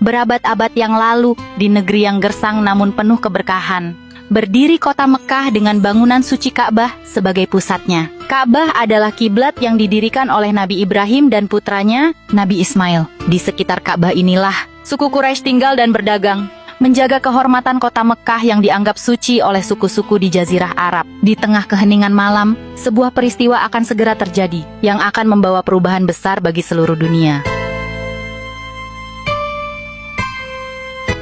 Berabad-abad yang lalu, di negeri yang gersang namun penuh keberkahan, berdiri kota Mekah dengan bangunan suci Ka'bah sebagai pusatnya. Ka'bah adalah kiblat yang didirikan oleh Nabi Ibrahim dan putranya, Nabi Ismail. Di sekitar Ka'bah inilah, suku Quraisy tinggal dan berdagang, menjaga kehormatan kota Mekah yang dianggap suci oleh suku-suku di Jazirah Arab. Di tengah keheningan malam, sebuah peristiwa akan segera terjadi, yang akan membawa perubahan besar bagi seluruh dunia.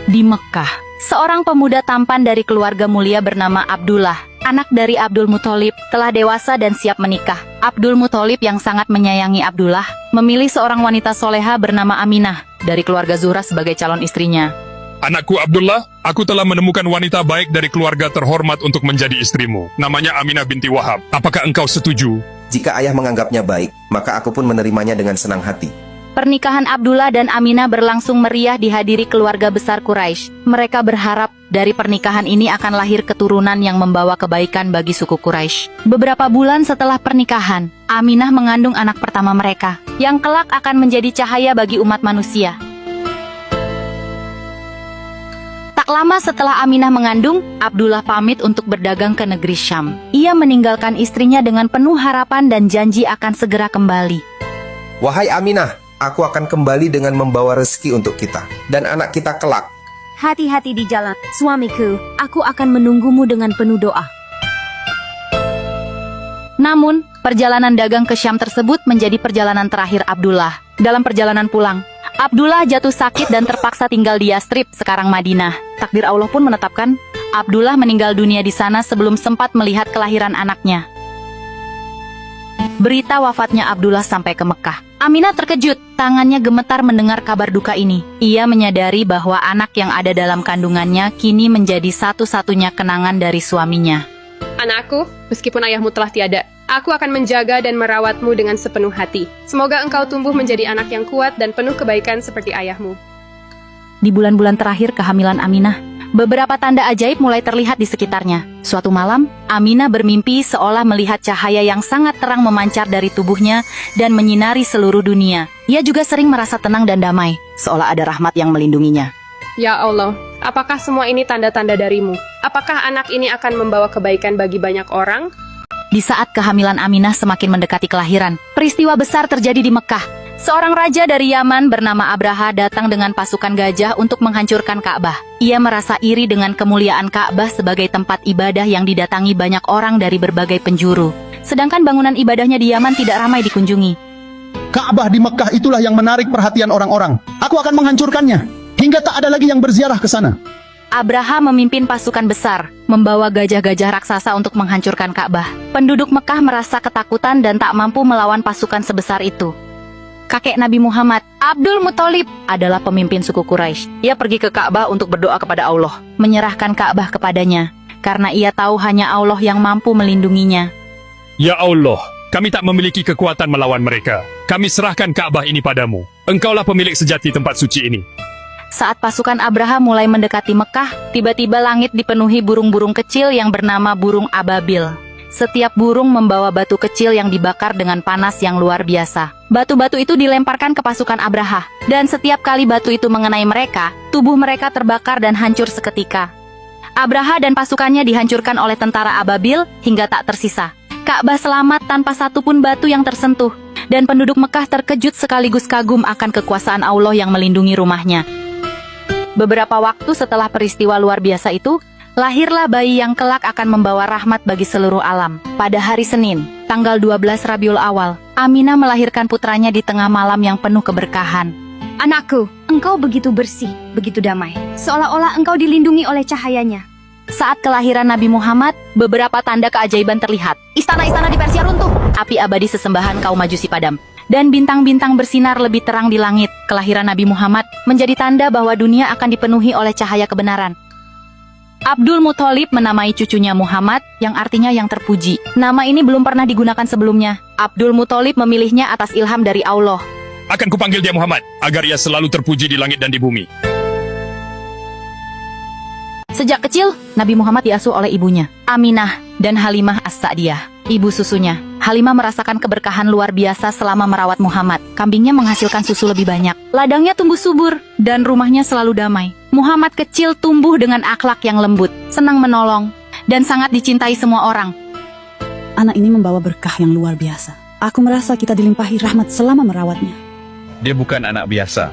Di Mekah, seorang pemuda tampan dari keluarga mulia bernama Abdullah, anak dari Abdul Muthalib, telah dewasa dan siap menikah. Abdul Muthalib yang sangat menyayangi Abdullah, memilih seorang wanita soleha bernama Aminah, dari keluarga Zuhrah sebagai calon istrinya. Anakku Abdullah, aku telah menemukan wanita baik dari keluarga terhormat untuk menjadi istrimu. Namanya Aminah binti Wahab. Apakah engkau setuju? Jika ayah menganggapnya baik, maka aku pun menerimanya dengan senang hati. Pernikahan Abdullah dan Aminah berlangsung meriah dihadiri keluarga besar Quraisy. Mereka berharap dari pernikahan ini akan lahir keturunan yang membawa kebaikan bagi suku Quraisy. Beberapa bulan setelah pernikahan, Aminah mengandung anak pertama mereka, yang kelak akan menjadi cahaya bagi umat manusia. Tak lama setelah Aminah mengandung, Abdullah pamit untuk berdagang ke negeri Syam. Ia meninggalkan istrinya dengan penuh harapan dan janji akan segera kembali. Wahai Aminah, aku akan kembali dengan membawa rezeki untuk kita dan anak kita kelak. Hati-hati di jalan, suamiku. Aku akan menunggumu dengan penuh doa. Namun, perjalanan dagang ke Syam tersebut menjadi perjalanan terakhir Abdullah. Dalam perjalanan pulang, Abdullah jatuh sakit dan terpaksa tinggal di Yastrib, sekarang Madinah. Takdir Allah pun menetapkan, Abdullah meninggal dunia di sana sebelum sempat melihat kelahiran anaknya. Berita wafatnya Abdullah sampai ke Mekah. Aminah terkejut, tangannya gemetar mendengar kabar duka ini. Ia menyadari bahwa anak yang ada dalam kandungannya kini menjadi satu-satunya kenangan dari suaminya. Anakku, meskipun ayahmu telah tiada, aku akan menjaga dan merawatmu dengan sepenuh hati. Semoga engkau tumbuh menjadi anak yang kuat dan penuh kebaikan seperti ayahmu. Di bulan-bulan terakhir kehamilan Aminah, beberapa tanda ajaib mulai terlihat di sekitarnya. Suatu malam, Aminah bermimpi seolah melihat cahaya yang sangat terang memancar dari tubuhnya dan menyinari seluruh dunia. Ia juga sering merasa tenang dan damai, seolah ada rahmat yang melindunginya. Ya Allah, apakah semua ini tanda-tanda darimu? Apakah anak ini akan membawa kebaikan bagi banyak orang? Di saat kehamilan Aminah semakin mendekati kelahiran, peristiwa besar terjadi di Mekah. Seorang raja dari Yaman bernama Abraha datang dengan pasukan gajah untuk menghancurkan Ka'bah. Ia merasa iri dengan kemuliaan Ka'bah sebagai tempat ibadah yang didatangi banyak orang dari berbagai penjuru. Sedangkan bangunan ibadahnya di Yaman tidak ramai dikunjungi. Ka'bah di Mekah itulah yang menarik perhatian orang-orang. Aku akan menghancurkannya, hingga tak ada lagi yang berziarah ke sana. Abraha memimpin pasukan besar, membawa gajah-gajah raksasa untuk menghancurkan Ka'bah. Penduduk Mekah merasa ketakutan dan tak mampu melawan pasukan sebesar itu. Kakek Nabi Muhammad, Abdul Muthalib, adalah pemimpin suku Quraisy. Ia pergi ke Ka'bah untuk berdoa kepada Allah, menyerahkan Ka'bah kepadanya, karena ia tahu hanya Allah yang mampu melindunginya. Ya Allah, kami tak memiliki kekuatan melawan mereka. Kami serahkan Ka'bah ini padamu. Engkaulah pemilik sejati tempat suci ini. Saat pasukan Abraha mulai mendekati Mekah, tiba-tiba langit dipenuhi burung-burung kecil yang bernama burung ababil. Setiap burung membawa batu kecil yang dibakar dengan panas yang luar biasa. Batu-batu itu dilemparkan ke pasukan Abraha, dan setiap kali batu itu mengenai mereka, tubuh mereka terbakar dan hancur seketika. Abraha dan pasukannya dihancurkan oleh tentara ababil hingga tak tersisa. Ka'bah selamat tanpa satupun batu yang tersentuh, dan penduduk Mekah terkejut sekaligus kagum akan kekuasaan Allah yang melindungi rumahnya. Beberapa waktu setelah peristiwa luar biasa itu, lahirlah bayi yang kelak akan membawa rahmat bagi seluruh alam. Pada hari Senin, tanggal 12 Rabiul Awal, Aminah melahirkan putranya di tengah malam yang penuh keberkahan. Anakku, engkau begitu bersih, begitu damai. Seolah-olah engkau dilindungi oleh cahayanya. Saat kelahiran Nabi Muhammad, beberapa tanda keajaiban terlihat. Istana-istana di Persia runtuh, api abadi sesembahan kaum Majusi padam, dan bintang-bintang bersinar lebih terang di langit. Kelahiran Nabi Muhammad menjadi tanda bahwa dunia akan dipenuhi oleh cahaya kebenaran. Abdul Muthalib menamai cucunya Muhammad, yang artinya yang terpuji. Nama ini belum pernah digunakan sebelumnya. Abdul Muthalib memilihnya atas ilham dari Allah. Akan kupanggil dia Muhammad, agar ia selalu terpuji di langit dan di bumi. Sejak kecil, Nabi Muhammad diasuh oleh ibunya, Aminah, dan Halimah As-Sa'diyah, ibu susunya. Halimah merasakan keberkahan luar biasa selama merawat Muhammad. Kambingnya menghasilkan susu lebih banyak, ladangnya tumbuh subur, dan rumahnya selalu damai. Muhammad kecil tumbuh dengan akhlak yang lembut, senang menolong, dan sangat dicintai semua orang. Anak ini membawa berkah yang luar biasa. Aku merasa kita dilimpahi rahmat selama merawatnya. Dia bukan anak biasa.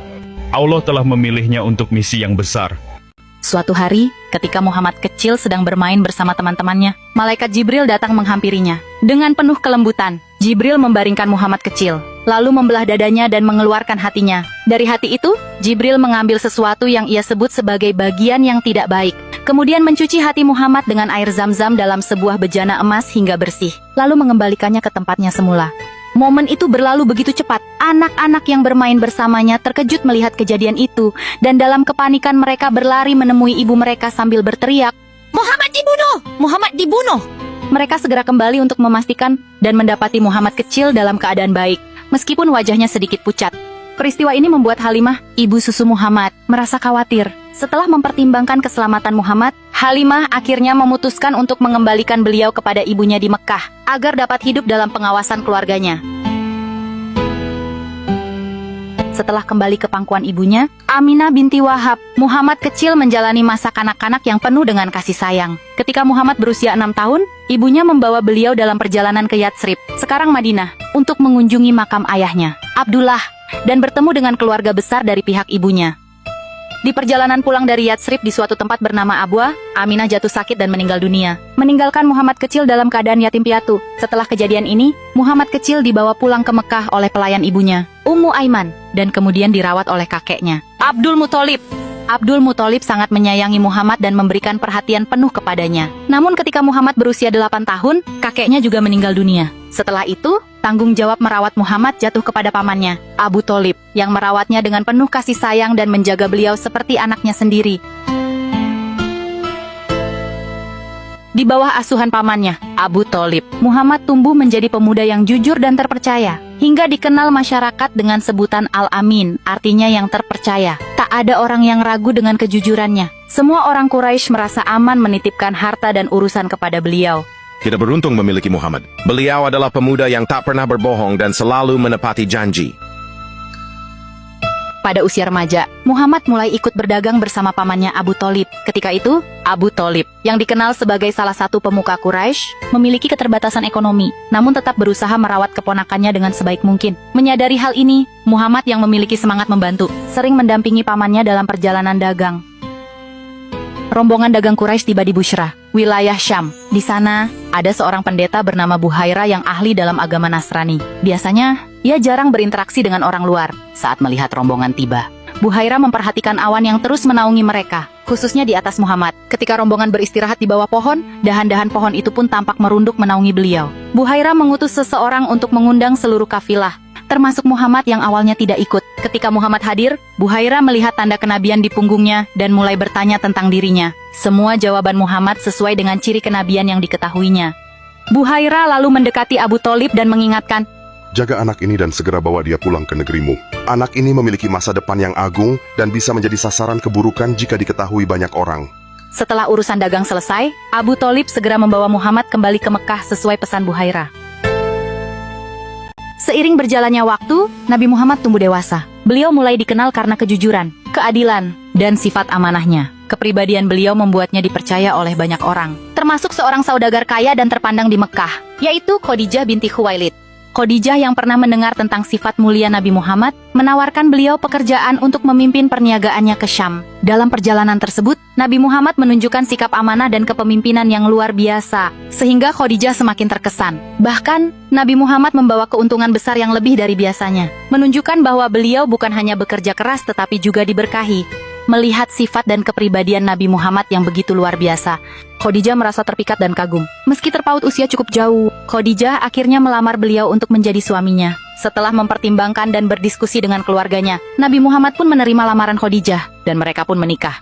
Allah telah memilihnya untuk misi yang besar. Suatu hari, ketika Muhammad kecil sedang bermain bersama teman-temannya, malaikat Jibril datang menghampirinya. Dengan penuh kelembutan, Jibril membaringkan Muhammad kecil, lalu membelah dadanya dan mengeluarkan hatinya. Dari hati itu, Jibril mengambil sesuatu yang ia sebut sebagai bagian yang tidak baik, kemudian mencuci hati Muhammad dengan air zam-zam dalam sebuah bejana emas hingga bersih, lalu mengembalikannya ke tempatnya semula. Momen itu berlalu begitu cepat. Anak-anak yang bermain bersamanya terkejut melihat kejadian itu, dan dalam kepanikan mereka berlari menemui ibu mereka sambil berteriak, "Muhammad dibunuh! Muhammad dibunuh!" Mereka segera kembali untuk memastikan dan mendapati Muhammad kecil dalam keadaan baik, meskipun wajahnya sedikit pucat. Peristiwa ini membuat Halimah, ibu susu Muhammad, merasa khawatir. Setelah mempertimbangkan keselamatan Muhammad, Halimah akhirnya memutuskan untuk mengembalikan beliau kepada ibunya di Mekkah, agar dapat hidup dalam pengawasan keluarganya. Setelah kembali ke pangkuan ibunya, Aminah binti Wahab, Muhammad kecil menjalani masa kanak-kanak yang penuh dengan kasih sayang. Ketika Muhammad berusia 6 tahun, ibunya membawa beliau dalam perjalanan ke Yatsrib, sekarang Madinah, untuk mengunjungi makam ayahnya, Abdullah, dan bertemu dengan keluarga besar dari pihak ibunya. Di perjalanan pulang dari Yatsrib di suatu tempat bernama Abwa, Aminah jatuh sakit dan meninggal dunia, meninggalkan Muhammad kecil dalam keadaan yatim piatu. Setelah kejadian ini, Muhammad kecil dibawa pulang ke Mekah oleh pelayan ibunya, Ummu Aiman, dan kemudian dirawat oleh kakeknya, Abdul Muthalib. Abdul Muthalib sangat menyayangi Muhammad dan memberikan perhatian penuh kepadanya. Namun ketika Muhammad berusia 8 tahun, kakeknya juga meninggal dunia. Setelah itu, tanggung jawab merawat Muhammad jatuh kepada pamannya, Abu Thalib, yang merawatnya dengan penuh kasih sayang dan menjaga beliau seperti anaknya sendiri. Di bawah asuhan pamannya, Abu Thalib, Muhammad tumbuh menjadi pemuda yang jujur dan terpercaya, hingga dikenal masyarakat dengan sebutan Al-Amin, artinya yang terpercaya. Tak ada orang yang ragu dengan kejujurannya. Semua orang Quraisy merasa aman menitipkan harta dan urusan kepada beliau. Kita beruntung memiliki Muhammad. Beliau adalah pemuda yang tak pernah berbohong dan selalu menepati janji. Pada usia remaja, Muhammad mulai ikut berdagang bersama pamannya Abu Thalib. Ketika itu, Abu Thalib, yang dikenal sebagai salah satu pemuka Quraisy, memiliki keterbatasan ekonomi, namun tetap berusaha merawat keponakannya dengan sebaik mungkin. Menyadari hal ini, Muhammad yang memiliki semangat membantu, sering mendampingi pamannya dalam perjalanan dagang. Rombongan dagang Quraisy tiba di Bushra, wilayah Syam. Di sana, ada seorang pendeta bernama Buhaira yang ahli dalam agama Nasrani. Biasanya, ia jarang berinteraksi dengan orang luar. Saat melihat rombongan tiba, Buhaira memperhatikan awan yang terus menaungi mereka, khususnya di atas Muhammad. Ketika rombongan beristirahat di bawah pohon, dahan-dahan pohon itu pun tampak merunduk menaungi beliau. Buhaira mengutus seseorang untuk mengundang seluruh kafilah, termasuk Muhammad yang awalnya tidak ikut. Ketika Muhammad hadir, Buhaira melihat tanda kenabian di punggungnya dan mulai bertanya tentang dirinya. Semua jawaban Muhammad sesuai dengan ciri kenabian yang diketahuinya. Buhaira lalu mendekati Abu Thalib dan mengingatkan, "Jaga anak ini dan segera bawa dia pulang ke negerimu. Anak ini memiliki masa depan yang agung dan bisa menjadi sasaran keburukan jika diketahui banyak orang." Setelah urusan dagang selesai, Abu Thalib segera membawa Muhammad kembali ke Mekah sesuai pesan Buhaira. Seiring berjalannya waktu, Nabi Muhammad tumbuh dewasa. Beliau mulai dikenal karena kejujuran, keadilan, dan sifat amanahnya. Kepribadian beliau membuatnya dipercaya oleh banyak orang, termasuk seorang saudagar kaya dan terpandang di Mekah, yaitu Khadijah binti Khuwailid. Khadijah yang pernah mendengar tentang sifat mulia Nabi Muhammad, menawarkan beliau pekerjaan untuk memimpin perniagaannya ke Syam. Dalam perjalanan tersebut, Nabi Muhammad menunjukkan sikap amanah dan kepemimpinan yang luar biasa, sehingga Khadijah semakin terkesan. Bahkan, Nabi Muhammad membawa keuntungan besar yang lebih dari biasanya, menunjukkan bahwa beliau bukan hanya bekerja keras tetapi juga diberkahi. Melihat sifat dan kepribadian Nabi Muhammad yang begitu luar biasa, Khadijah merasa terpikat dan kagum. Meski terpaut usia cukup jauh, Khadijah akhirnya melamar beliau untuk menjadi suaminya. Setelah mempertimbangkan dan berdiskusi dengan keluarganya, Nabi Muhammad pun menerima lamaran Khadijah, dan mereka pun menikah.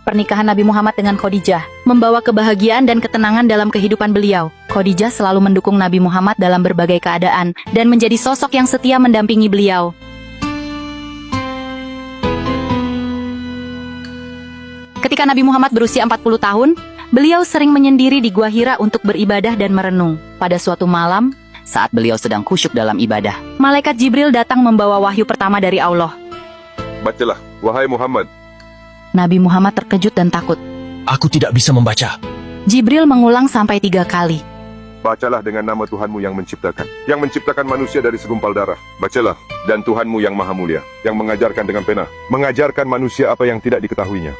Pernikahan Nabi Muhammad dengan Khadijah membawa kebahagiaan dan ketenangan dalam kehidupan beliau. Khadijah selalu mendukung Nabi Muhammad dalam berbagai keadaan, dan menjadi sosok yang setia mendampingi beliau. Ketika Nabi Muhammad berusia 40 tahun, beliau sering menyendiri di Gua Hira untuk beribadah dan merenung. Pada suatu malam, saat beliau sedang khusyuk dalam ibadah. Malaikat Jibril datang membawa wahyu pertama dari Allah. Bacalah, wahai Muhammad. Nabi Muhammad terkejut dan takut. Aku tidak bisa membaca. Jibril mengulang sampai 3 kali. Bacalah dengan nama Tuhanmu yang menciptakan manusia dari segumpal darah. Bacalah, dan Tuhanmu yang maha mulia, yang mengajarkan dengan pena, mengajarkan manusia apa yang tidak diketahuinya.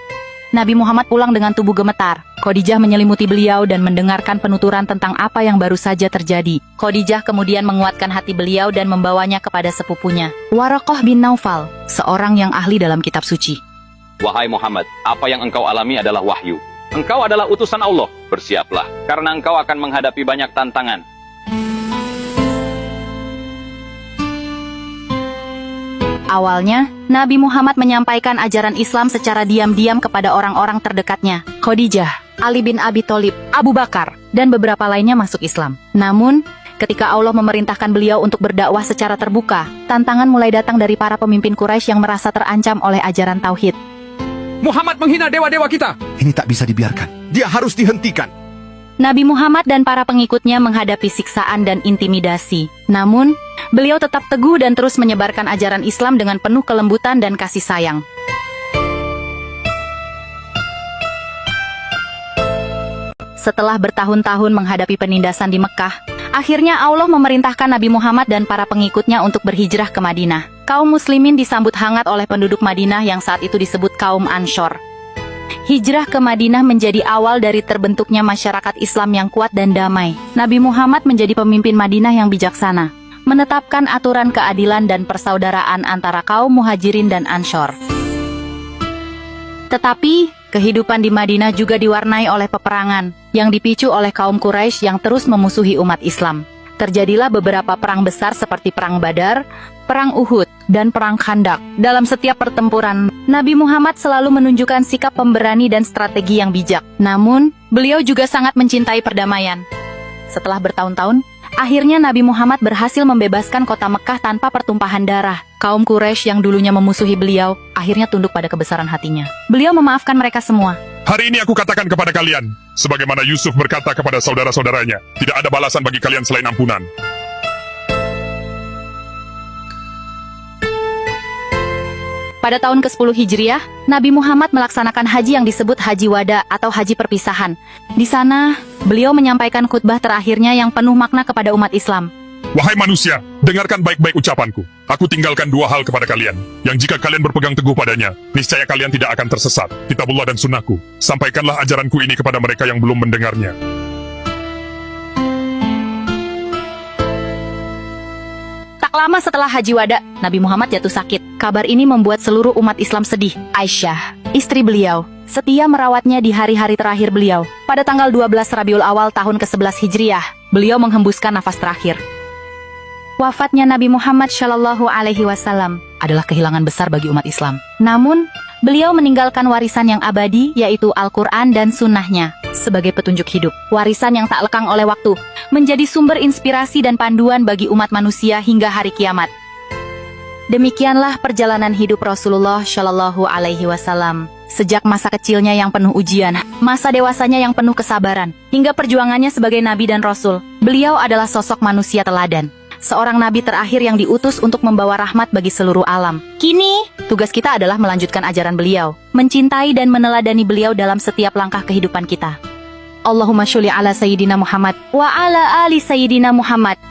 Nabi Muhammad pulang dengan tubuh gemetar. Khadijah menyelimuti beliau dan mendengarkan penuturan tentang apa yang baru saja terjadi. Khadijah kemudian menguatkan hati beliau dan membawanya kepada sepupunya, Waraqah bin Naufal, seorang yang ahli dalam kitab suci. Wahai Muhammad, apa yang engkau alami adalah wahyu. Engkau adalah utusan Allah. Bersiaplah, karena engkau akan menghadapi banyak tantangan. Awalnya, Nabi Muhammad menyampaikan ajaran Islam secara diam-diam kepada orang-orang terdekatnya. Khadijah, Ali bin Abi Thalib, Abu Bakar, dan beberapa lainnya masuk Islam. Namun, ketika Allah memerintahkan beliau untuk berdakwah secara terbuka, tantangan mulai datang dari para pemimpin Quraisy yang merasa terancam oleh ajaran Tauhid. Muhammad menghina dewa-dewa kita. Ini tak bisa dibiarkan. Dia harus dihentikan. Nabi Muhammad dan para pengikutnya menghadapi siksaan dan intimidasi. Namun, beliau tetap teguh dan terus menyebarkan ajaran Islam dengan penuh kelembutan dan kasih sayang. Setelah bertahun-tahun menghadapi penindasan di Mekah, akhirnya Allah memerintahkan Nabi Muhammad dan para pengikutnya untuk berhijrah ke Madinah. Kaum muslimin disambut hangat oleh penduduk Madinah yang saat itu disebut kaum Anshor. Hijrah ke Madinah menjadi awal dari terbentuknya masyarakat Islam yang kuat dan damai. Nabi Muhammad menjadi pemimpin Madinah yang bijaksana, menetapkan aturan keadilan dan persaudaraan antara kaum Muhajirin dan Anshor. Tetapi, kehidupan di Madinah juga diwarnai oleh peperangan yang dipicu oleh kaum Quraisy yang terus memusuhi umat Islam. Terjadilah beberapa perang besar seperti Perang Badar, Perang Uhud, dan Perang Khandak. Dalam setiap pertempuran, Nabi Muhammad selalu menunjukkan sikap pemberani dan strategi yang bijak. Namun, beliau juga sangat mencintai perdamaian. Setelah bertahun-tahun, akhirnya Nabi Muhammad berhasil membebaskan kota Mekah tanpa pertumpahan darah. Kaum Quraisy yang dulunya memusuhi beliau, akhirnya tunduk pada kebesaran hatinya. Beliau memaafkan mereka semua. Hari ini aku katakan kepada kalian, sebagaimana Yusuf berkata kepada saudara-saudaranya, tidak ada balasan bagi kalian selain ampunan. Pada tahun ke-10 Hijriah, Nabi Muhammad melaksanakan haji yang disebut Haji Wada atau Haji Perpisahan. Di sana, beliau menyampaikan khutbah terakhirnya yang penuh makna kepada umat Islam. Wahai manusia, dengarkan baik-baik ucapanku. Aku tinggalkan 2 hal kepada kalian, yang jika kalian berpegang teguh padanya, niscaya kalian tidak akan tersesat. Kitabullah dan sunnahku. Sampaikanlah ajaranku ini kepada mereka yang belum mendengarnya. Tak lama setelah Haji Wada, Nabi Muhammad jatuh sakit. Kabar ini membuat seluruh umat Islam sedih. Aisyah, istri beliau, setia merawatnya di hari-hari terakhir beliau. Pada tanggal 12 Rabiul Awal tahun ke-11 Hijriah, beliau menghembuskan nafas terakhir. Wafatnya Nabi Muhammad Shallallahu Alaihi Wasallam adalah kehilangan besar bagi umat Islam. Namun, beliau meninggalkan warisan yang abadi, yaitu Al-Quran dan sunnahnya, sebagai petunjuk hidup. Warisan yang tak lekang oleh waktu, menjadi sumber inspirasi dan panduan bagi umat manusia hingga hari kiamat. Demikianlah perjalanan hidup Rasulullah Shallallahu Alaihi Wasallam. Sejak masa kecilnya yang penuh ujian, masa dewasanya yang penuh kesabaran, hingga perjuangannya sebagai Nabi dan Rasul, beliau adalah sosok manusia teladan. Seorang Nabi terakhir yang diutus untuk membawa rahmat bagi seluruh alam. Kini, tugas kita adalah melanjutkan ajaran beliau, mencintai dan meneladani beliau dalam setiap langkah kehidupan kita. Allahumma sholli ala Sayyidina Muhammad wa ala ali Sayyidina Muhammad.